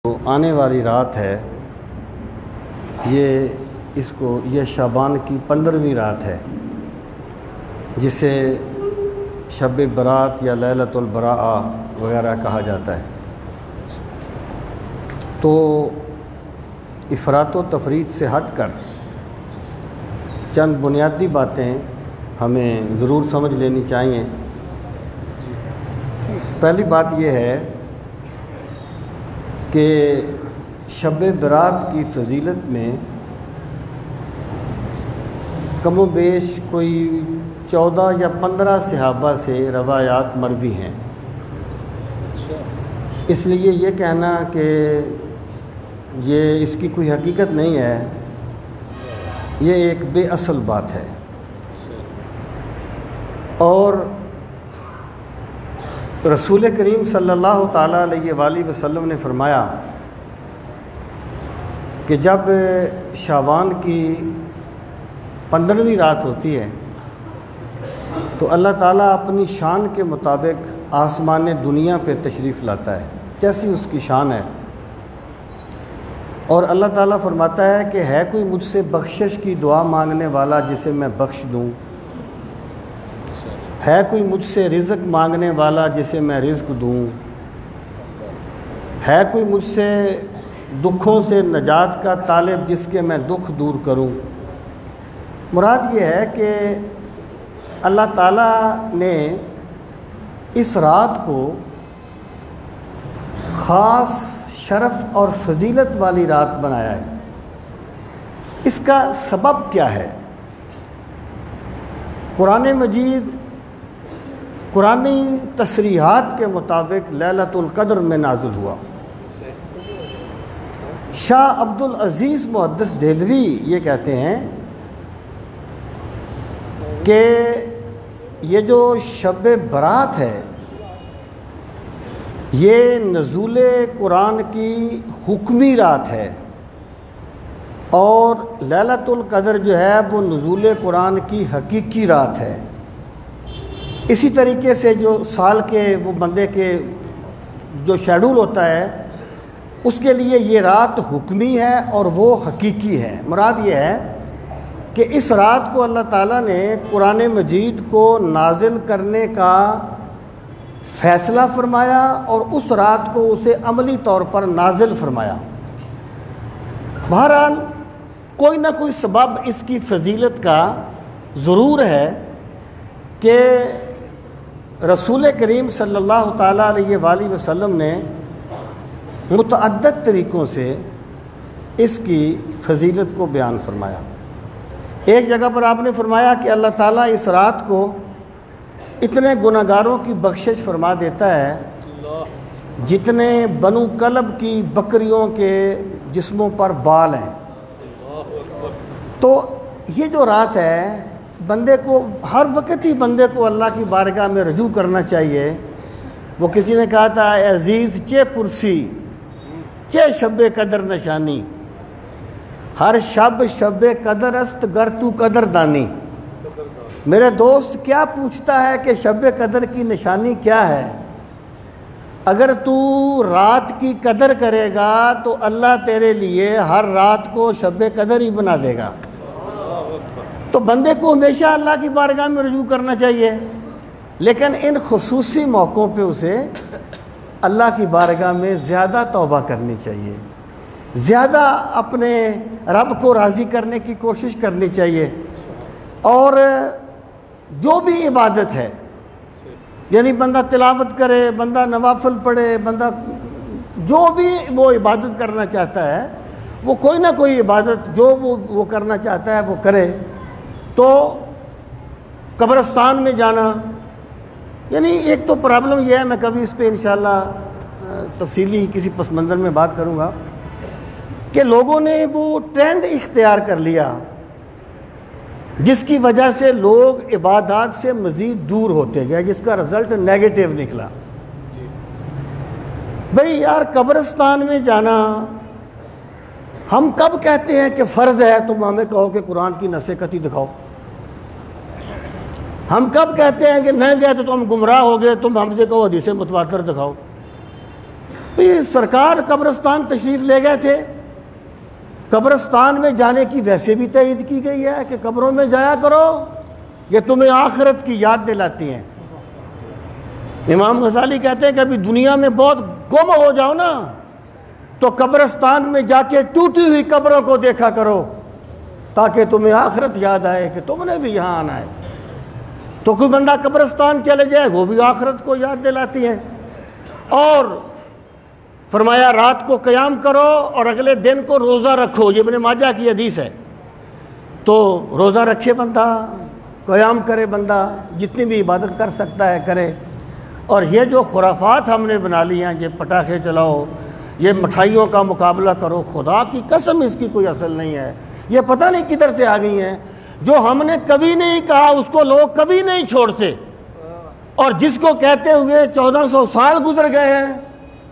تو آنے والی رات ہے، یہ شعبان کی 15ویں رات ہے، جسے شب برات یا لیلۃ البراء وغیرہ کہا جاتا ہے۔ تو افراط و تفریط سے ہٹ کر چند بنیادی باتیں ہمیں ضرور سمجھ لینی چاہیے۔ پہلی بات یہ ہے کہ شب برات کی فضیلت میں کم و بیش کوئی 14 یا 15 صحابہ سے روایات مروی ہیں۔ اس لیے یہ کہنا کہ اس کی کوئی حقیقت نہیں ہے، یہ ایک بے اصل بات ہے۔ اور رسول کریم صلی اللہ تعالیٰ علیہ وآلہ وسلم نے فرمایا کہ جب شعبان کی 15ویں رات ہوتی ہے تو اللہ تعالیٰ اپنی شان کے مطابق آسمان دنیا پہ تشریف لاتا ہے، کیسی اس کی شان ہے۔ اور اللہ تعالیٰ فرماتا ہے کہ ہے کوئی مجھ سے بخشش کی دعا مانگنے والا جسے میں بخش دوں، ہے کوئی مجھ سے رزق مانگنے والا جسے میں رزق دوں، ہے کوئی مجھ سے دکھوں سے نجات کا طالب جس کے میں دکھ دور کروں۔ مراد یہ ہے کہ اللہ تعالیٰ نے اس رات کو خاص شرف اور فضیلت والی رات بنایا ہے۔ اس کا سبب کیا ہے؟ قرآن مجید قرآنی تصریحات کے مطابق لیلۃ القدر میں نازل ہوا۔ شاہ عبد العزیز محدث دہلوی یہ کہتے ہیں کہ یہ جو شب برات ہے یہ نزول قرآن کی حکمی رات ہے، اور لیلۃ القدر جو ہے وہ نزول قرآن کی حقیقی رات ہے۔ اسی طریقے سے جو سال کے وہ بندے کے جو شیڈول ہوتا ہے اس کے لیے یہ رات حکمی ہے اور وہ حقیقی ہے۔ مراد یہ ہے کہ اس رات کو اللہ تعالیٰ نے قرآن مجید کو نازل کرنے کا فیصلہ فرمایا اور اس رات کو اسے عملی طور پر نازل فرمایا۔ بہرحال کوئی نہ کوئی سبب اس کی فضیلت کا ضرور ہے کہ رسول کریم صلی اللہ تعالیٰ علیہ وآلہ وسلم نے متعدد طریقوں سے اس کی فضیلت کو بیان فرمایا۔ ایک جگہ پر آپ نے فرمایا کہ اللہ تعالیٰ اس رات کو اتنے گناہگاروں کی بخشش فرما دیتا ہے جتنے بنو کلب کی بکریوں کے جسموں پر بال ہیں۔ تو یہ جو رات ہے بندے کو ہر وقت ہی بندے کو اللہ کی بارگاہ میں رجوع کرنا چاہیے۔ وہ کسی نے کہا تھا اے عزیز چے پرسی چے شب قدر نشانی، ہر شب قدر است گر تو قدر دانی۔ میرے دوست کیا پوچھتا ہے کہ شب قدر کی نشانی کیا ہے؟ اگر تو رات کی قدر کرے گا تو اللہ تیرے لیے ہر رات کو شب قدر ہی بنا دے گا۔ تو بندے کو ہمیشہ اللہ کی بارگاہ میں رجوع کرنا چاہیے، لیکن ان خصوصی موقعوں پہ اسے اللہ کی بارگاہ میں زیادہ توبہ کرنی چاہیے، زیادہ اپنے رب کو راضی کرنے کی کوشش کرنی چاہیے۔ اور جو بھی عبادت ہے، یعنی بندہ تلاوت کرے، بندہ نوافل پڑھے، بندہ جو بھی وہ عبادت کرنا چاہتا ہے وہ کوئی نہ کوئی عبادت جو وہ کرنا چاہتا ہے وہ کرے۔ تو قبرستان میں جانا، یعنی ایک تو پرابلم یہ ہے، میں کبھی اس پہ انشاءاللہ تفصیلی کسی پس منظر میں بات کروں گا، کہ لوگوں نے وہ ٹرینڈ اختیار کر لیا جس کی وجہ سے لوگ عبادات سے مزید دور ہوتے گئے، جس کا رزلٹ نیگیٹو نکلا۔ بھئی یار قبرستان میں جانا ہم کب کہتے ہیں کہ فرض ہے؟ تم ہمیں کہو کہ قرآن کی نص قطعی دکھاؤ۔ ہم کب کہتے ہیں کہ نہیں گئے تو تم گمراہ ہو گئے، تم ہم سے کہو حدیث متواتر دکھاؤ۔ یہ سرکار قبرستان تشریف لے گئے تھے، قبرستان میں جانے کی ویسے بھی تائید کی گئی ہے کہ قبروں میں جایا کرو، یہ تمہیں آخرت کی یاد دلاتی ہیں۔ امام غزالی کہتے ہیں کہ ابھی دنیا میں بہت گم ہو جاؤ نا تو قبرستان میں جا کے ٹوٹی ہوئی قبروں کو دیکھا کرو تاکہ تمہیں آخرت یاد آئے کہ تم نے بھی یہاں آنا ہے۔ تو کوئی بندہ قبرستان چلے جائے وہ بھی آخرت کو یاد دلاتی ہیں۔ اور فرمایا رات کو قیام کرو اور اگلے دن کو روزہ رکھو، یہ ابن ماجہ کی حدیث ہے۔ تو روزہ رکھے بندہ، قیام کرے بندہ، جتنی بھی عبادت کر سکتا ہے کرے۔ اور یہ جو خرافات ہم نے بنا لی ہیں، یہ پٹاخے چلاؤ، یہ مٹھائیوں کا مقابلہ کرو، خدا کی قسم اس کی کوئی اصل نہیں ہے، یہ پتہ نہیں کدھر سے آ گئی ہیں۔ جو ہم نے کبھی نہیں کہا اس کو لوگ کبھی نہیں چھوڑتے، اور جس کو کہتے ہوئے 1400 سال گزر گئے ہیں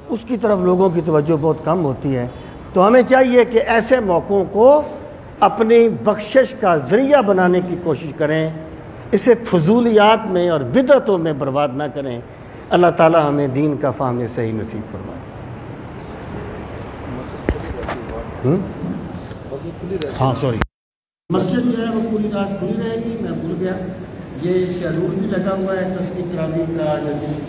اس کی طرف لوگوں کی توجہ بہت کم ہوتی ہے۔ تو ہمیں چاہیے کہ ایسے موقعوں کو اپنی بخشش کا ذریعہ بنانے کی کوشش کریں، اسے فضولیات میں اور بدعتوں میں برباد نہ کریں۔ اللہ تعالی ہمیں دین کا فہم صحیح نصیب فرمائے۔ ہاں سوری، مسجد جو ہے وہ پوری رات کھلی رہے گی، میں بھول گیا، یہ شیڈول بھی لگا ہوا ہے تسبیح تراویح کا، جو جس